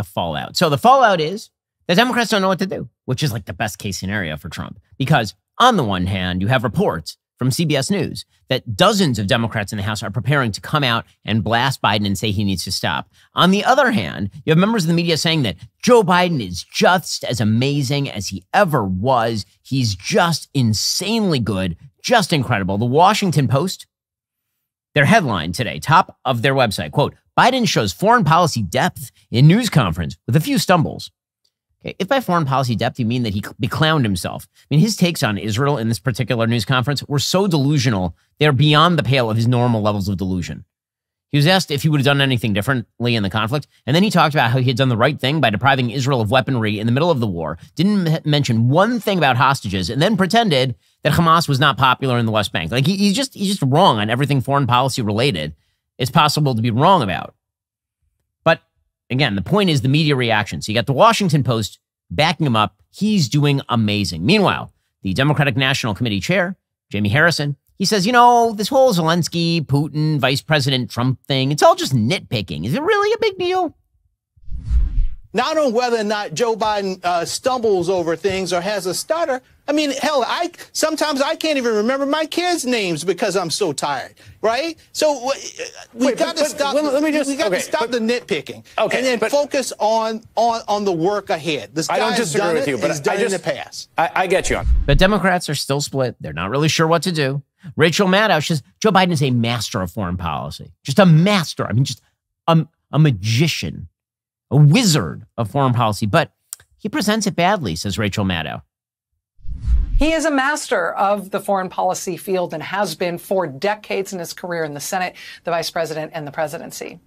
So the fallout is the Democrats don't know what to do, which is like the best case scenario for Trump. Because on the one hand, you have reports from CBS News that dozens of Democrats in the House are preparing to come out and blast Biden and say he needs to stop. On the other hand, you have members of the media saying that Joe Biden is just as amazing as he ever was. He's just insanely good, just incredible. The Washington Post, their headline today, top of their website, quote, Biden shows foreign policy depth in news conference with a few stumbles. Okay, if by foreign policy depth, you mean that he beclowned himself. I mean, his takes on Israel in this particular news conference were so delusional, they're beyond the pale of his normal levels of delusion. He was asked if he would have done anything differently in the conflict, and then he talked about how he had done the right thing by depriving Israel of weaponry in the middle of the war, didn't mention one thing about hostages, and then pretended that Hamas was not popular in the West Bank. Like, he's just wrong on everything foreign policy related it's possible to be wrong about. But again, the point is the media reaction. So you got the Washington Post backing him up. He's doing amazing. Meanwhile, the Democratic National Committee chair, Jamie Harrison, he says, this whole Zelensky, Putin, Vice President Trump thing, it's all just nitpicking. Is it really a big deal? Not on whether or not Joe Biden stumbles over things or has a stutter. I mean, hell, sometimes I can't even remember my kids' names because I'm so tired, right? So we got to stop. To stop the nitpicking, and then focus on the work ahead. This I don't disagree with you, but he's done it in the past. I get you. But Democrats are still split. They're not really sure what to do. Rachel Maddow says Joe Biden is a master of foreign policy, just a master. I mean, just a magician. A wizard of foreign policy, but he presents it badly, says Rachel Maddow. He is a master of the foreign policy field and has been for decades in his career in the Senate, the vice president, and the presidency.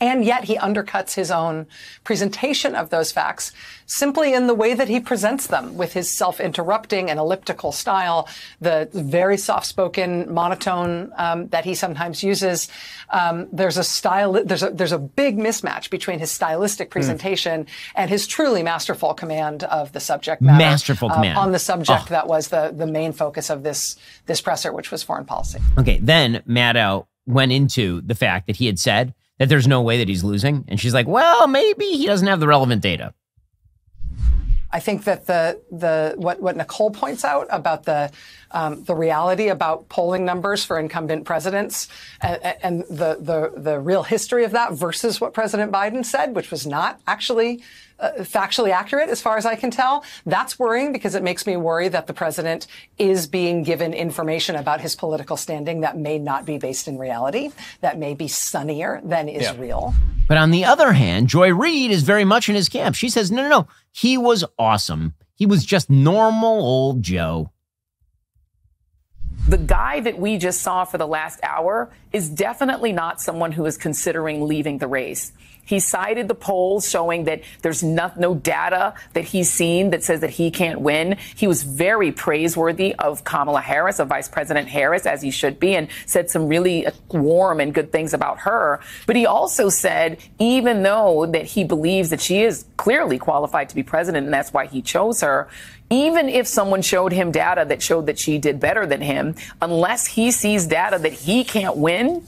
And yet he undercuts his own presentation of those facts simply in the way that he presents them, with his self-interrupting and elliptical style, the very soft-spoken monotone that he sometimes uses. There's a big mismatch between his stylistic presentation and his truly masterful command of the subject matter. Masterful command. On the subject that was the main focus of this presser, which was foreign policy. Okay, then Maddow went into the fact that he had said that there's no way that he's losing. And she's like, well, maybe he doesn't have the relevant data. I think that what Nicole points out about the reality about polling numbers for incumbent presidents and the real history of that versus what President Biden said, which was not actually factually accurate as far as I can tell, that's worrying, because it makes me worry that the president is being given information about his political standing that may not be based in reality, that may be sunnier than is real. But on the other hand, Joy Reid is very much in his camp. She says, no, he was awesome. He was just normal old Joe. The guy that we just saw for the last hour is definitely not someone who is considering leaving the race. He cited the polls showing that there's no data that he's seen that says that he can't win. He was very praiseworthy of Kamala Harris, of Vice President Harris, as he should be, and said some really warm and good things about her. But he also said, even though that he believes that she is clearly qualified to be president and that's why he chose her, even if someone showed him data that showed that she did better than him, unless he sees data that he can't win,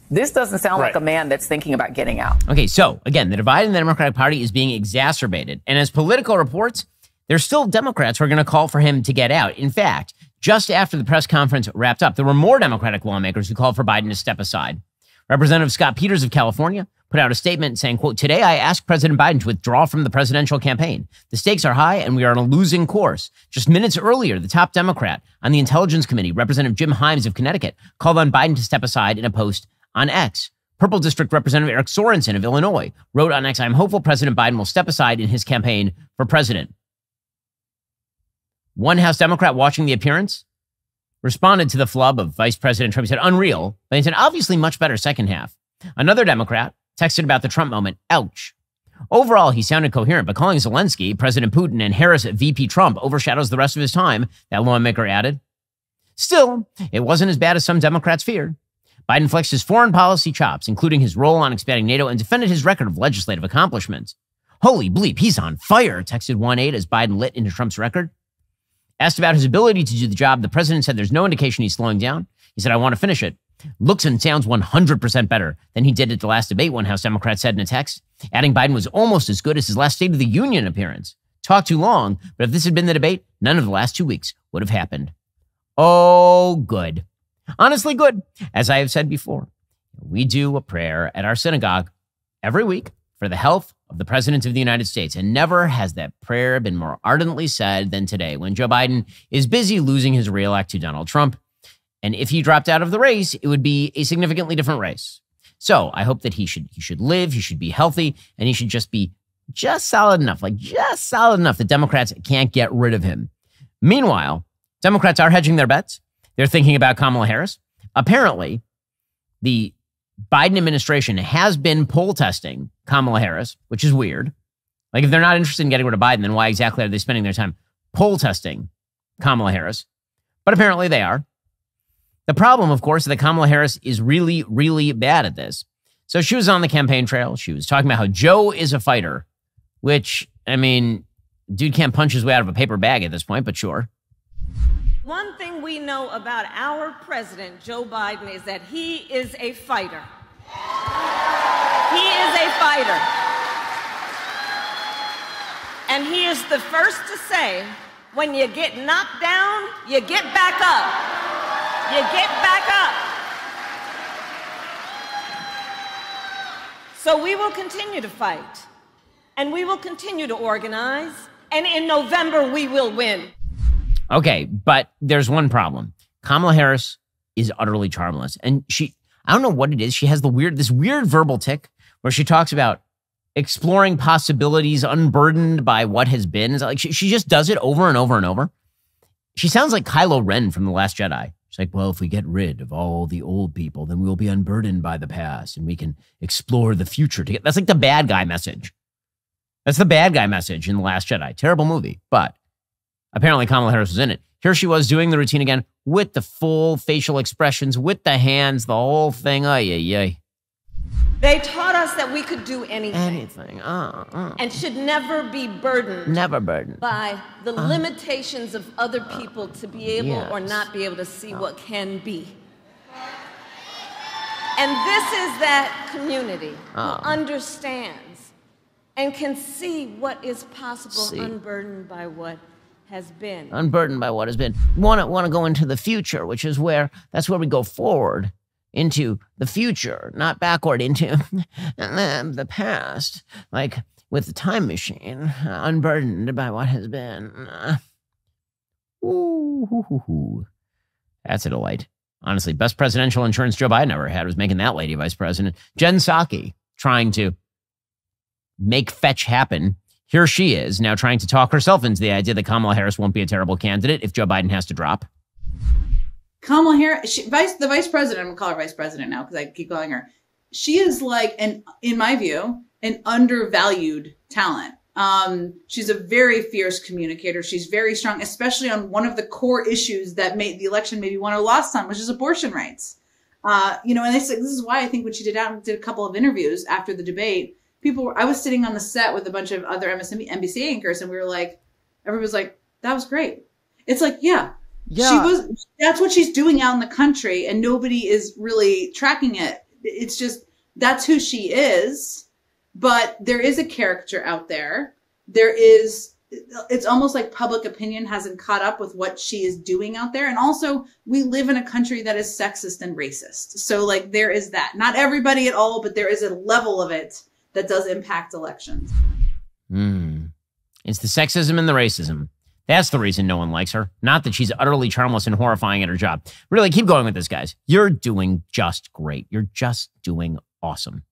this doesn't sound like a man that's thinking about getting out. Okay, so again, the divide in the Democratic Party is being exacerbated. And as Politico reports, there's still Democrats who are going to call for him to get out. In fact, just after the press conference wrapped up, there were more Democratic lawmakers who called for Biden to step aside. Representative Scott Peters of California put out a statement saying, quote, "Today I asked President Biden to withdraw from the presidential campaign. The stakes are high and we are on a losing course." Just minutes earlier, the top Democrat on the Intelligence Committee, Representative Jim Himes of Connecticut, called on Biden to step aside in a post on X. Purple District Representative Eric Sorensen of Illinois wrote on X, "I'm hopeful President Biden will step aside in his campaign for president." One House Democrat watching the appearance responded to the flub of Vice President Trump. He said, "Unreal," but he said, "Obviously much better second half." Another Democrat texted about the Trump moment, "Ouch." Overall, he sounded coherent, but calling Zelensky, President Putin, and Harris VP Trump overshadows the rest of his time, that lawmaker added. Still, it wasn't as bad as some Democrats feared. Biden flexed his foreign policy chops, including his role on expanding NATO, and defended his record of legislative accomplishments. "Holy bleep, he's on fire," texted one aide as Biden lit into Trump's record. Asked about his ability to do the job, the president said there's no indication he's slowing down. He said, "I want to finish it. Looks and sounds 100% better than he did at the last debate," one House Democrat said in a text, adding Biden was almost as good as his last State of the Union appearance. Talked too long, but if this had been the debate, none of the last 2 weeks would have happened. Oh, good. Honestly, good. As I have said before, we do a prayer at our synagogue every week for the health of the President of the United States. And never has that prayer been more ardently said than today, when Joe Biden is busy losing his reelect to Donald Trump. And if he dropped out of the race, it would be a significantly different race. So I hope that he should live, he should be healthy, and he should just be solid enough, just solid enough that Democrats can't get rid of him. Meanwhile, Democrats are hedging their bets. They're thinking about Kamala Harris. Apparently, the Biden administration has been poll testing Kamala Harris, which is weird. Like, if they're not interested in getting rid of Biden, then why exactly are they spending their time poll testing Kamala Harris? But apparently they are. The problem, of course, is that Kamala Harris is really, really bad at this. So she was on the campaign trail. She was talking about how Joe is a fighter, which, I mean, dude can't punch his way out of a paper bag at this point, but sure. One thing we know about our president, Joe Biden, is that he is a fighter. He is a fighter. And he is the first to say, when you get knocked down, you get back up. You get back up. So we will continue to fight, and we will continue to organize, and in November we will win. Okay, but there's one problem. Kamala Harris is utterly charmless. And I don't know what it is. She has this weird verbal tick where she talks about exploring possibilities unburdened by what has been. It's like she just does it over and over and over. She sounds like Kylo Ren from The Last Jedi. She's like, well, if we get rid of all the old people, then we'll be unburdened by the past and we can explore the future together. That's like the bad guy message. That's the bad guy message in The Last Jedi. Terrible movie, but apparently Kamala Harris was in it. Here she was doing the routine again with the full facial expressions, with the hands, the whole thing. Ay, ay, ay. They taught us that we could do anything. And should never be burdened. Never burdened. By the limitations of other people to be able or not be able to see what can be. And this is that community who understands and can see what is possible, unburdened by what has been. Unburdened by what has been. Want to go into the future, which is that's where we go forward. Into the future, not backward into the past, like with the time machine, unburdened by what has been. That's a delight. Honestly, best presidential insurance Joe Biden ever had was making that lady vice president. Jen Psaki trying to make fetch happen. Here she is now trying to talk herself into the idea that Kamala Harris won't be a terrible candidate if Joe Biden has to drop. Kamala Harris, the vice president, I'm going to call her vice president now because I keep calling her. She is like, in my view, an undervalued talent. She's a very fierce communicator. She's very strong, especially on one of the core issues that made the election maybe won or lost on, which is abortion rights. And this is why I think when she did a couple of interviews after the debate, I was sitting on the set with a bunch of other NBC anchors, and everybody was like, that was great. It's like, yeah. That's what she's doing out in the country, and nobody is really tracking it. It's just, that's who she is. But there is a caricature out there. It's almost like public opinion hasn't caught up with what she is doing out there. And also, we live in a country that is sexist and racist. So like, there is that. Not everybody at all, but there is a level of it that does impact elections. It's the sexism and the racism. That's the reason no one likes her. Not that she's utterly charmless and horrifying at her job. Really, keep going with this, guys. You're doing just great. You're just doing awesome.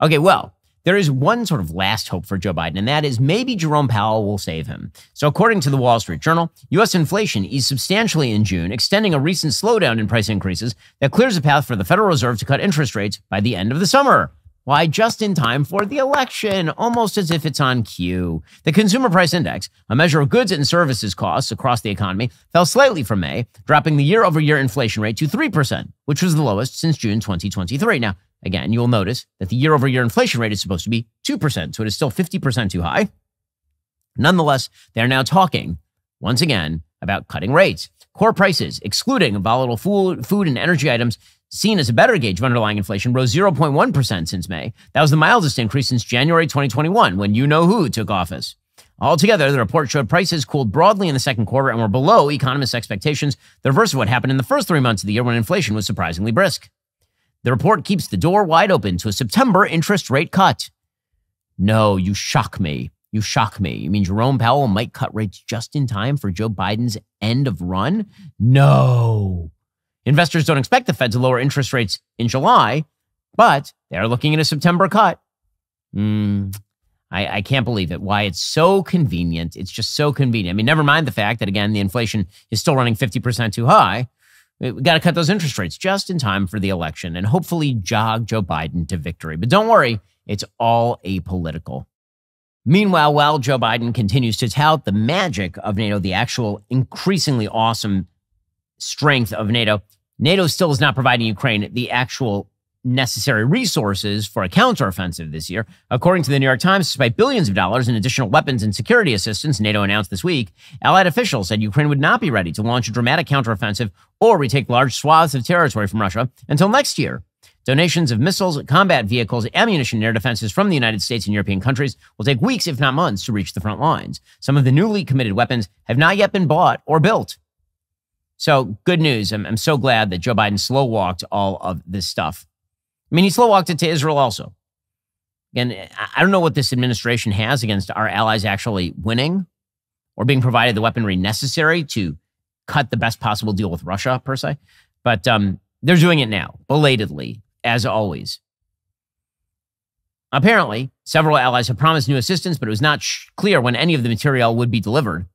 Okay, well, there is one sort of last hope for Joe Biden, and that is maybe Jerome Powell will save him. So according to the Wall Street Journal, U.S. inflation eased substantially in June, extending a recent slowdown in price increases that clears a path for the Federal Reserve to cut interest rates by the end of the summer. Why, just in time for the election, almost as if it's on cue. The Consumer Price Index, a measure of goods and services costs across the economy, fell slightly from May, dropping the year-over-year inflation rate to 3%, which was the lowest since June 2023. Now, again, you'll notice that the year-over-year inflation rate is supposed to be 2%, so it is still 50% too high. Nonetheless, they're now talking, once again, about cutting rates. Core prices, excluding volatile food and energy items, seen as a better gauge of underlying inflation, rose 0.1% since May. That was the mildest increase since January 2021, when you-know-who took office. Altogether, the report showed prices cooled broadly in the second quarter and were below economists' expectations, the reverse of what happened in the first 3 months of the year when inflation was surprisingly brisk. The report keeps the door wide open to a September interest rate cut. No, you shock me. You shock me. You mean Jerome Powell might cut rates just in time for Joe Biden's end of run? No. Investors don't expect the Fed to lower interest rates in July, but they're looking at a September cut. I can't believe it. Why it's so convenient. It's just so convenient. I mean, never mind the fact that, again, the inflation is still running 50% too high. We got to cut those interest rates just in time for the election and hopefully jog Joe Biden to victory. But don't worry, it's all apolitical. Meanwhile, while Joe Biden continues to tout the magic of NATO, the actual increasingly awesome strength of NATO, NATO still is not providing Ukraine the actual necessary resources for a counteroffensive this year. According to the New York Times, despite billions of dollars in additional weapons and security assistance NATO announced this week, Allied officials said Ukraine would not be ready to launch a dramatic counteroffensive or retake large swaths of territory from Russia until next year. Donations of missiles, combat vehicles, ammunition, and air defenses from the United States and European countries will take weeks, if not months, to reach the front lines. Some of the newly committed weapons have not yet been bought or built. So, good news. I'm so glad that Joe Biden slow-walked all of this stuff. I mean, he slow-walked it to Israel also. Again, I don't know what this administration has against our allies actually winning or being provided the weaponry necessary to cut the best possible deal with Russia, per se. But they're doing it now, belatedly, as always. Apparently, several allies have promised new assistance, but it was not clear when any of the material would be delivered.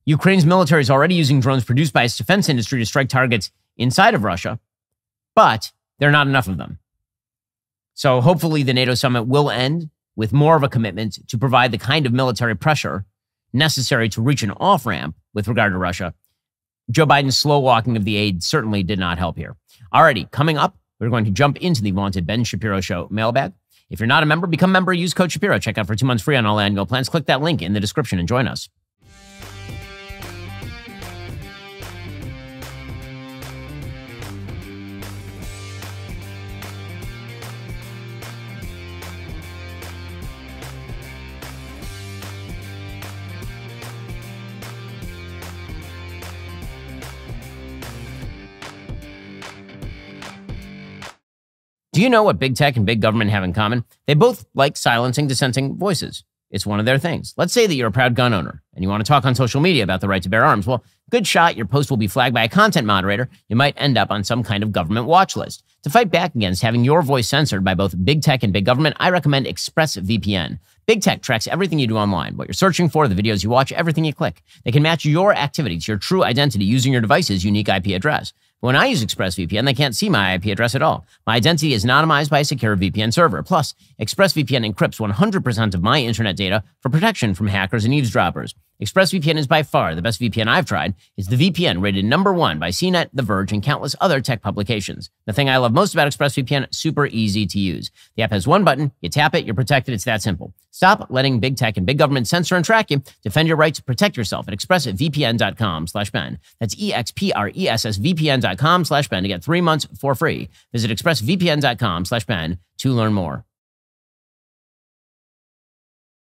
Ukraine's military is already using drones produced by its defense industry to strike targets inside of Russia, but there are not enough of them. So hopefully the NATO summit will end with more of a commitment to provide the kind of military pressure necessary to reach an off-ramp with regard to Russia. Joe Biden's slow walking of the aid certainly did not help here. Alrighty, coming up, we're going to jump into the vaunted Ben Shapiro Show mailbag. If you're not a member, become a member, use code Shapiro. Check out for 2 months free on all annual plans. Click that link in the description and join us. Do you know what big tech and big government have in common? They both like silencing dissenting voices. It's one of their things. Let's say that you're a proud gun owner and you want to talk on social media about the right to bear arms. Well, good shot, your post will be flagged by a content moderator. You might end up on some kind of government watch list. To fight back against having your voice censored by both big tech and big government, I recommend ExpressVPN. Big tech tracks everything you do online, what you're searching for, the videos you watch, everything you click. They can match your activity to your true identity using your device's unique IP address. When I use ExpressVPN, they can't see my IP address at all. My identity is anonymized by a secure VPN server. Plus, ExpressVPN encrypts 100% of my internet data for protection from hackers and eavesdroppers. ExpressVPN is by far the best VPN I've tried. It's the VPN rated #1 by CNET, The Verge, and countless other tech publications. The thing I love most about ExpressVPN, super easy to use. The app has one button, you tap it, you're protected, it's that simple. Stop letting big tech and big government censor and track you. Defend your right to protect yourself at expressvpn.com/Ben. That's EXPRESSVPN.com/Ben to get 3 months for free. Visit expressvpn.com/Ben to learn more.